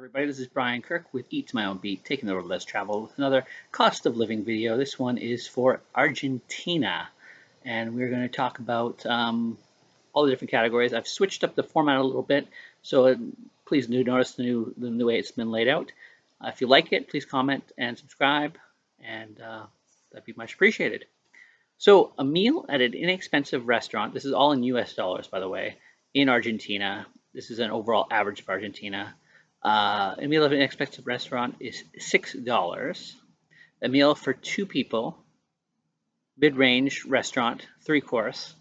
Everybody, this is Brian Kirk with Eat to My Own Beat, taking the road less traveled with another cost of living video. This one is for Argentina, and we're going to talk about all the different categories. I've switched up the format a little bit, so please do notice the new way it's been laid out. If you like it, please comment and subscribe, and that'd be much appreciated. So a meal at an inexpensive restaurant, this is all in US dollars, by the way, in Argentina. This is an overall average of Argentina. A meal at an inexpensive restaurant is $6. A meal for two people, mid-range restaurant, 3-course,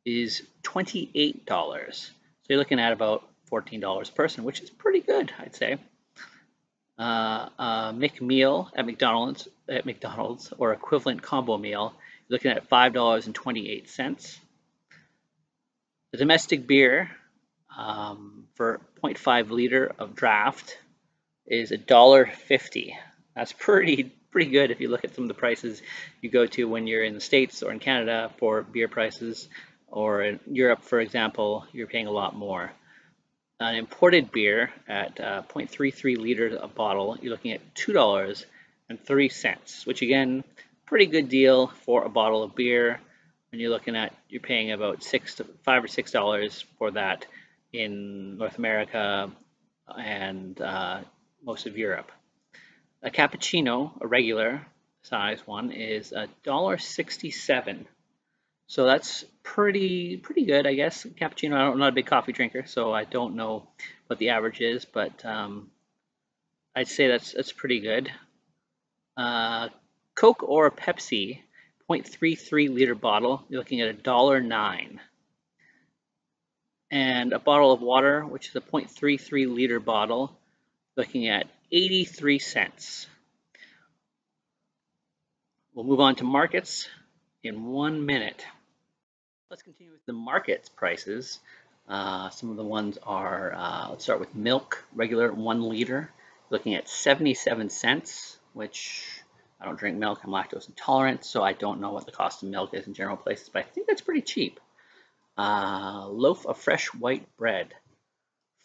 is $28. So you're looking at about $14 a person, which is pretty good, I'd say. A McMeal at McDonald's or equivalent combo meal, you're looking at $5.28. The domestic beer for 0.5 liter of draught is $1.50. That's pretty good if you look at some of the prices you go to when you're in the States or in Canada for beer prices, or in Europe, for example, you're paying a lot more. An imported beer at 0.33 liters a bottle, you're looking at $2.03, which again, pretty good deal for a bottle of beer. And you're paying about $5 or $6 for that in North America and most of Europe. A cappuccino, a regular size one, is $1.67. So that's pretty good, I guess. Cappuccino, I'm not a big coffee drinker, so I don't know what the average is, but I'd say that's pretty good. Coke or Pepsi, 0.33 liter bottle, you're looking at $1.09. And a bottle of water, which is a 0.33 liter bottle, looking at 83 cents. We'll move on to markets in 1 minute. Let's continue with the markets prices. Some of the ones are, let's start with milk, regular 1 liter, looking at 77 cents, which I don't drink milk, I'm lactose intolerant, so I don't know what the cost of milk is in general places, but I think that's pretty cheap. Loaf of fresh white bread,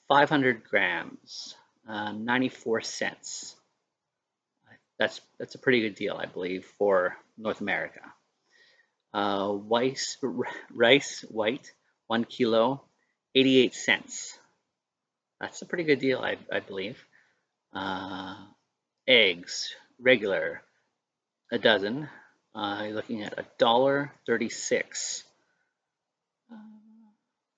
500 grams, 94 cents. That's a pretty good deal, I believe, for North America. Rice white, 1 kilo, 88 cents. That's a pretty good deal, I believe. Eggs, regular, a dozen, you're looking at $1.36.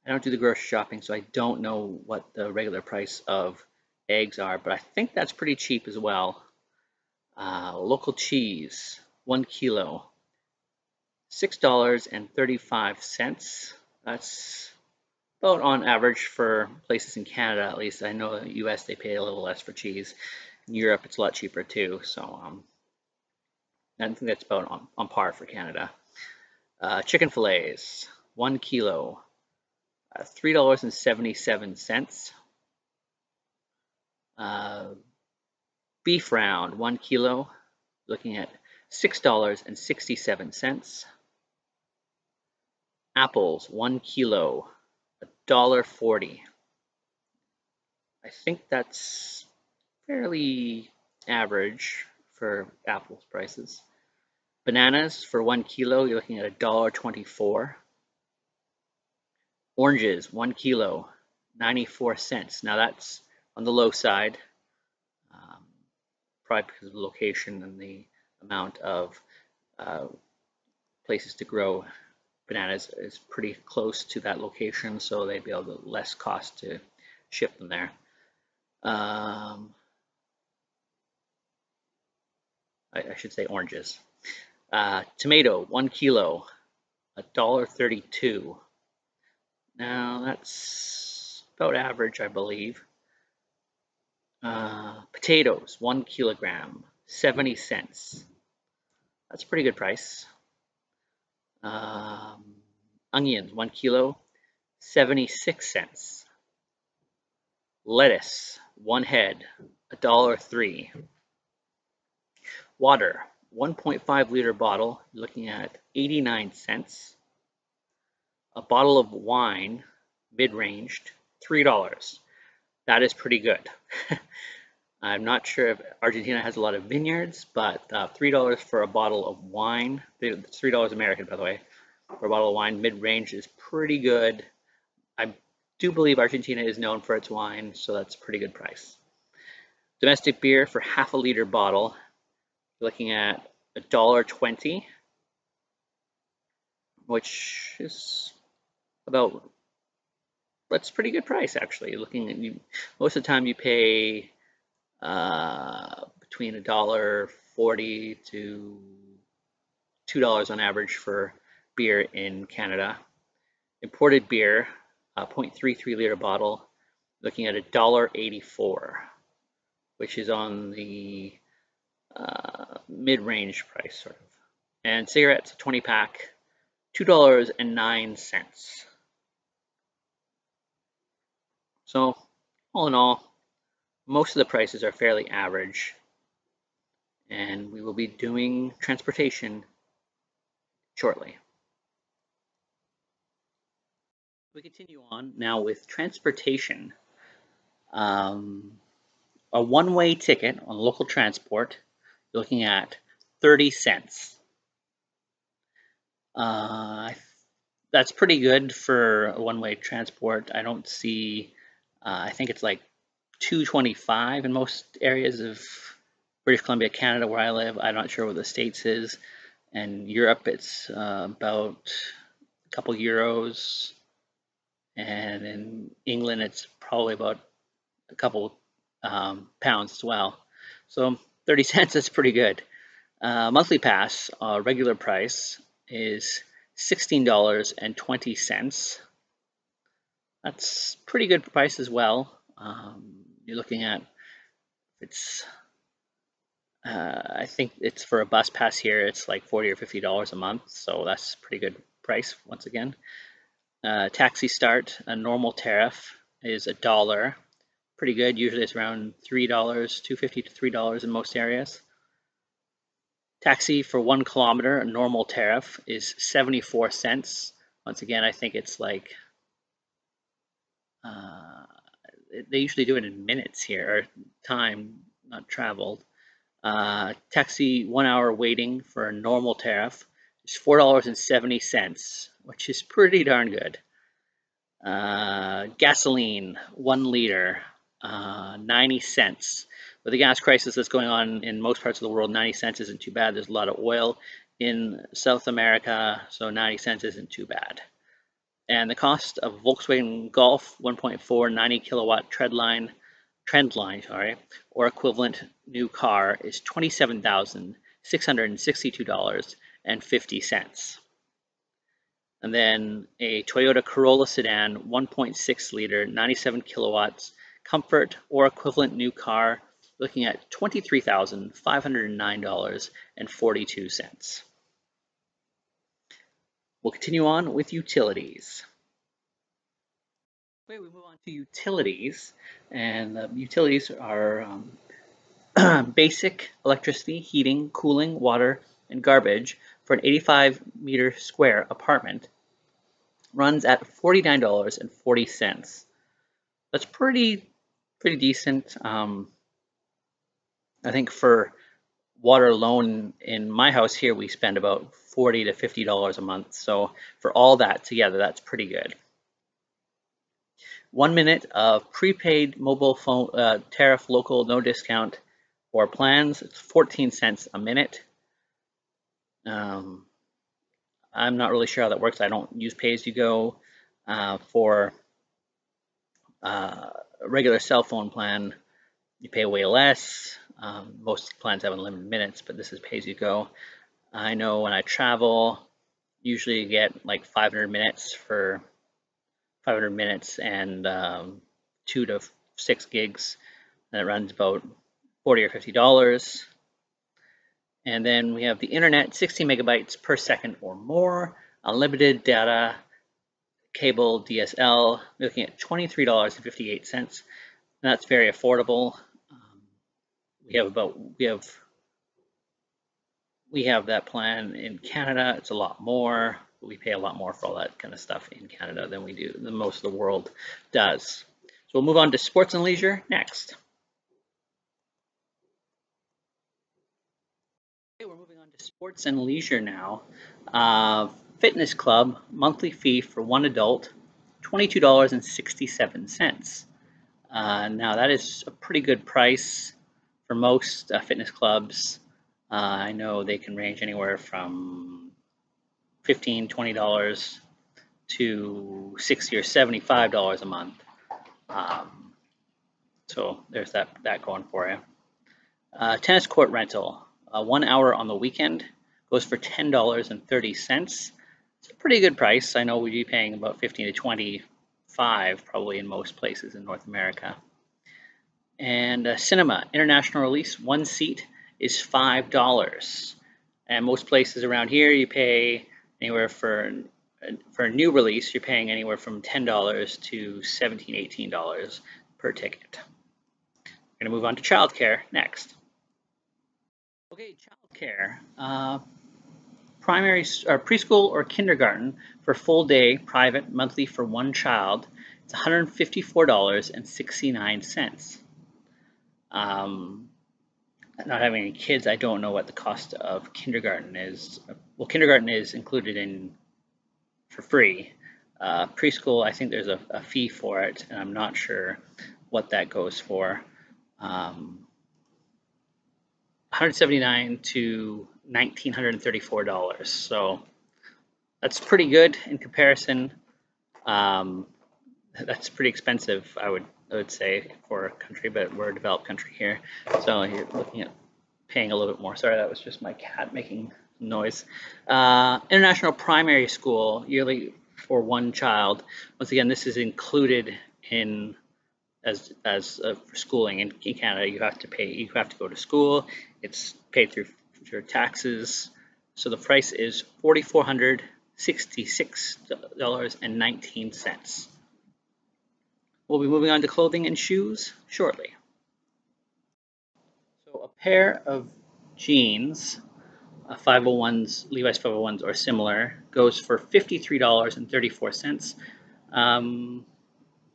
I don't do the grocery shopping, so I don't know what the regular price of eggs are, but I think that's pretty cheap as well. Local cheese, 1 kilo, $6.35. That's about on average for places in Canada, at least. I know in the US they pay a little less for cheese. In Europe it's a lot cheaper too, so I think that's about on par for Canada. Chicken fillets, 1 kilo, $3.77. Beef round, 1 kilo, looking at $6.67. Apples, 1 kilo, $1.40. I think that's fairly average for apples prices. Bananas for 1 kilo, you're looking at $1.24. Oranges, 1 kilo, 94 cents. Now that's on the low side, probably because of the location and the amount of places to grow bananas is pretty close to that location, so they'd be able to less cost to ship them there. I should say oranges. Tomato, 1 kilo, $1.32. Now that's about average, I believe. Potatoes, 1 kilogram, 70 cents. That's a pretty good price. Onions, 1 kilo, 76 cents. Lettuce, 1 head, $1.03. Water, 1.5 liter bottle, looking at 89 cents. A bottle of wine, mid-ranged, $3. That is pretty good. I'm not sure if Argentina has a lot of vineyards, but $3 for a bottle of wine. It's $3 American, by the way, for a bottle of wine. Mid-range is pretty good. I do believe Argentina is known for its wine, so that's a pretty good price. Domestic beer for half a liter bottle, you're looking at $1.20, which is about, that's a pretty good price actually. Looking at you, most of the time you pay between $1.40 to $2 on average for beer in Canada. Imported beer, 0.33 liter bottle, looking at $1.84, which is on the mid-range price sort of. And cigarettes, a 20 pack, $2.09. So all in all, most of the prices are fairly average, and we will be doing transportation shortly. We continue on now with transportation. A one-way ticket on local transport, you're looking at 30 cents. That's pretty good for a one-way transport. I don't see, I think it's like $2.25 in most areas of British Columbia, Canada, where I live. I'm not sure what the States is. And Europe, it's about a couple euros. And in England, it's probably about a couple pounds as well. So 30 cents is pretty good. Monthly pass, regular price is $16.20. That's pretty good price as well. You're looking at, it's I think it's for a bus pass here, it's like $40 or $50 a month, so that's pretty good price once again. Taxi start, a normal tariff is $1. Pretty good. Usually it's around $3, $2.50 to $3 in most areas. Taxi for 1 kilometer, a normal tariff is 74 cents. Once again, I think it's like, they usually do it in minutes here, or time, not traveled. Taxi 1 hour waiting for a normal tariff is $4.70, which is pretty darn good. Gasoline, 1 liter, 90 cents. With the gas crisis that's going on in most parts of the world, 90 cents isn't too bad. There's a lot of oil in South America, so 90 cents isn't too bad. And the cost of Volkswagen Golf 1.4 90 kilowatt trendline, or equivalent new car is $27,662.50. And then a Toyota Corolla Sedan 1.6 liter 97 kilowatts comfort or equivalent new car, looking at $23,509.42. We'll continue on with utilities. Okay, we move on to utilities, and utilities are basic electricity, heating, cooling, water, and garbage for an 85-meter square apartment. Runs at $49.40. That's pretty decent. I think for water alone in my house here, we spend about $40 to $50 a month. So for all that together, that's pretty good. 1 minute of prepaid mobile phone tariff, local, no discount, or plans. It's 14 cents a minute. I'm not really sure how that works. I don't use pay-as-you-go. For a regular cell phone plan, you pay way less. Most plans have unlimited minutes, but this is pay-as-you-go. I know when I travel, usually you get like 500 minutes for 500 minutes and 2 to 6 gigs, and it runs about $40 or $50. And then we have the internet, 60 megabytes per second or more, unlimited data, cable, DSL, looking at $23.58. And that's very affordable. We have that plan in Canada. It's a lot more. We pay a lot more for all that kind of stuff in Canada than most of the world does. So we'll move on to sports and leisure next. Okay, we're moving on to sports and leisure now. Fitness club, monthly fee for one adult, $22.67. Now that is a pretty good price for most fitness clubs. I know they can range anywhere from $15, $20 to $60 or $75 a month. Um, so there's that going for you. Tennis court rental, 1 hour on the weekend goes for $10.30. It's a pretty good price. I know we'd be paying about 15 to 25 probably in most places in North America. And cinema, international release, one seat is $5. And most places around here you pay anywhere for a new release, you're paying anywhere from $10 to $17, $18 per ticket. We're going to move on to childcare next. Okay, childcare. Primary or preschool or kindergarten for full day, private, monthly for one child, it's $154.69. Not having any kids, I don't know what the cost of kindergarten is. Well, kindergarten is included in for free. Preschool, I think there's a fee for it, and I'm not sure what that goes for. 179 to $1,934. So that's pretty good in comparison. That's pretty expensive, I would say, for a country, but we're a developed country here. So you're looking at paying a little bit more. Sorry, that was just my cat making noise. International primary school, yearly for one child. Once again, this is included in as for schooling in Canada. You have to pay. You have to go to school. It's paid through your taxes. So the price is $4,466.19. We'll be moving on to clothing and shoes shortly. So a pair of jeans, 501s, Levi's 501s or similar, goes for $53.34.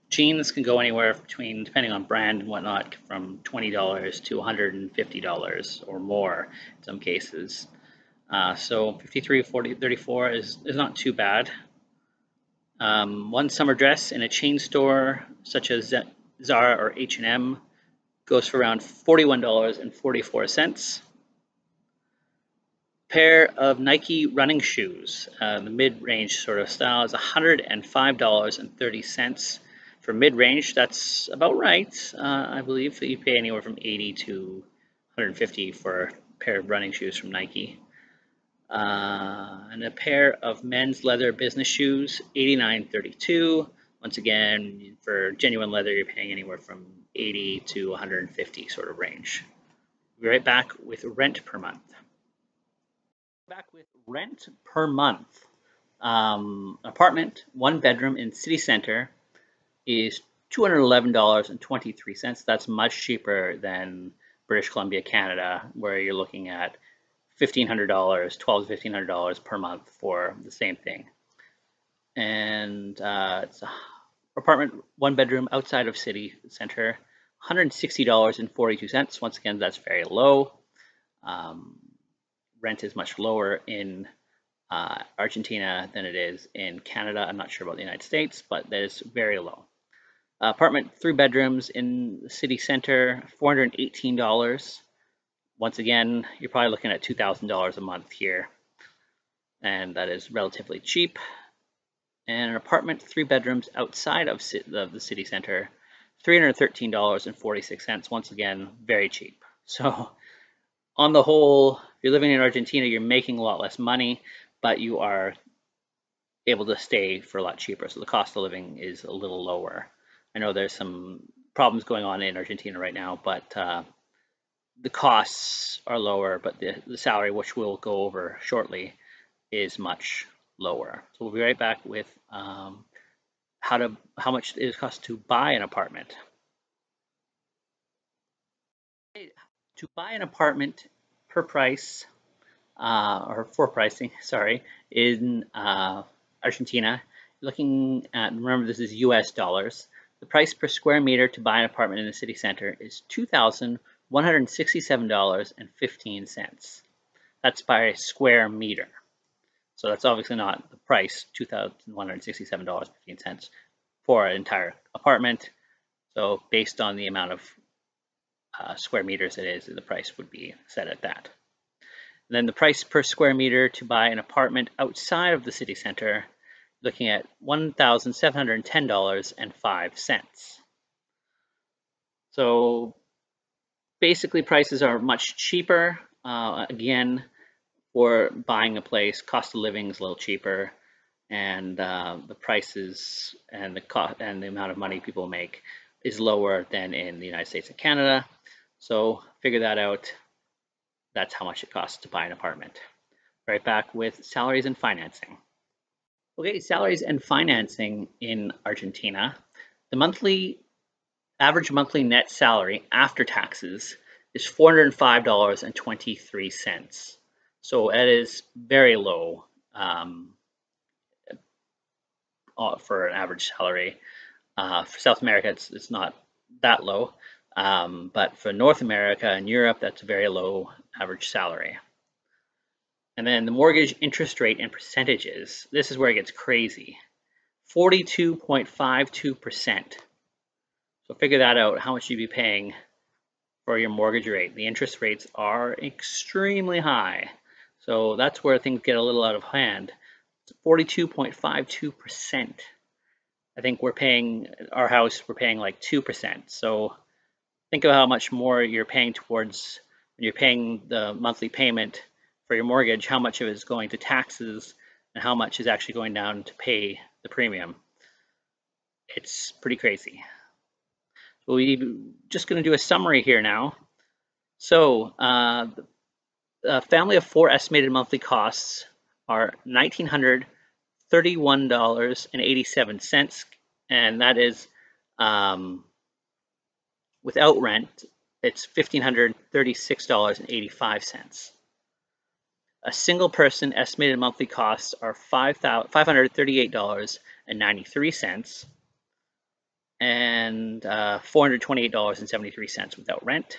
Jeans can go anywhere between, depending on brand and whatnot, from $20 to $150 or more in some cases. So 53, 40, 34 is not too bad. One summer dress in a chain store such as Zara or H&M goes for around $41.44. Pair of Nike running shoes, the mid-range sort of style, is $105.30. For mid-range, that's about right. I believe that you pay anywhere from $80 to $150 for a pair of running shoes from Nike. And a pair of men's leather business shoes, $89.32. Once again, for genuine leather, you're paying anywhere from $80 to $150 sort of range. We'll be right back with rent per month. Back with rent per month. Apartment, one bedroom in city center, is $211.23. That's much cheaper than British Columbia, Canada, where you're looking at $1,500, $1,200 to $1,500 per month for the same thing. And it's an apartment, one bedroom outside of city center, $160.42. Once again, that's very low. Rent is much lower in Argentina than it is in Canada. I'm not sure about the United States, but that is very low. Apartment, 3 bedrooms in the city center, $418. Once again, you're probably looking at $2,000 a month here, and that is relatively cheap. And an apartment, 3 bedrooms outside of the city center, $313.46. Once again, very cheap. So on the whole, if you're living in Argentina, you're making a lot less money, but you are able to stay for a lot cheaper. So the cost of living is a little lower. I know there's some problems going on in Argentina right now, but the costs are lower, but the salary, which we'll go over shortly, is much lower. So we'll be right back with how much it costs to buy an apartment. To buy an apartment per price, or for pricing, sorry, in Argentina, looking at, remember this is US dollars, the price per square meter to buy an apartment in the city center is $2,167.15. That's by square meter. So that's obviously not the price, $2,167.15 for an entire apartment. So based on the amount of square meters it is, the price would be set at that. And then the price per square meter to buy an apartment outside of the city center, looking at $1,710.05. So basically prices are much cheaper. Again, for buying a place, cost of living is a little cheaper, and the prices and the cost and the amount of money people make is lower than in the United States and Canada. So figure that out. That's how much it costs to buy an apartment. Right back with salaries and financing. Okay, salaries and financing in Argentina. The average monthly net salary after taxes is $405.23. So it is very low for an average salary. For South America, it's not that low. But for North America and Europe, that's a very low average salary. And then the mortgage interest rate and percentages. This is where it gets crazy. 42.52%. So figure that out, how much you'd be paying for your mortgage rate. The interest rates are extremely high. So that's where things get a little out of hand. It's 42.52%. I think we're paying, our house, we're paying like 2%. So think of how much more you're paying towards, when you're paying the monthly payment for your mortgage, how much of it is going to taxes and how much is actually going down to pay the premium. It's pretty crazy. So we're just going to do a summary here now. So a family of 4 estimated monthly costs are $1,931.87, and that is without rent, it's $1,536.85. A single person estimated monthly costs are $538.93 and $428.73 without rent.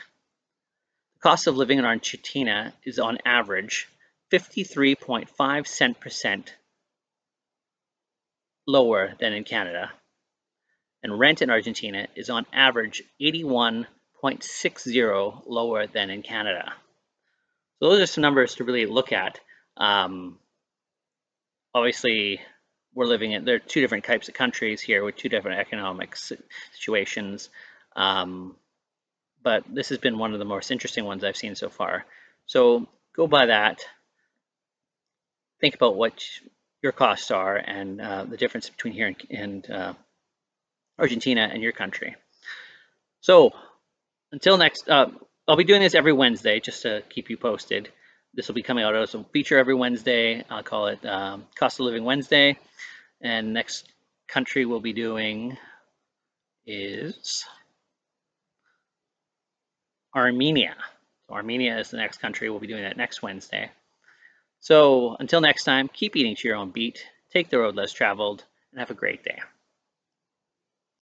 The cost of living in Argentina is on average 53.5% lower than in Canada, and rent in Argentina is on average 81.60 lower than in Canada. So those are some numbers to really look at. Obviously, there are two different types of countries here with two different economic situations. But this has been one of the most interesting ones I've seen so far. So go by that. Think about what your costs are and the difference between here and Argentina and your country. So until next, I'll be doing this every Wednesday just to keep you posted. This will be coming out as a feature every Wednesday. I'll call it Cost of Living Wednesday. And next country we'll be doing is Armenia. So Armenia is the next country. We'll be doing that next Wednesday. So until next time, keep eating to your own beat, take the road less traveled, and have a great day.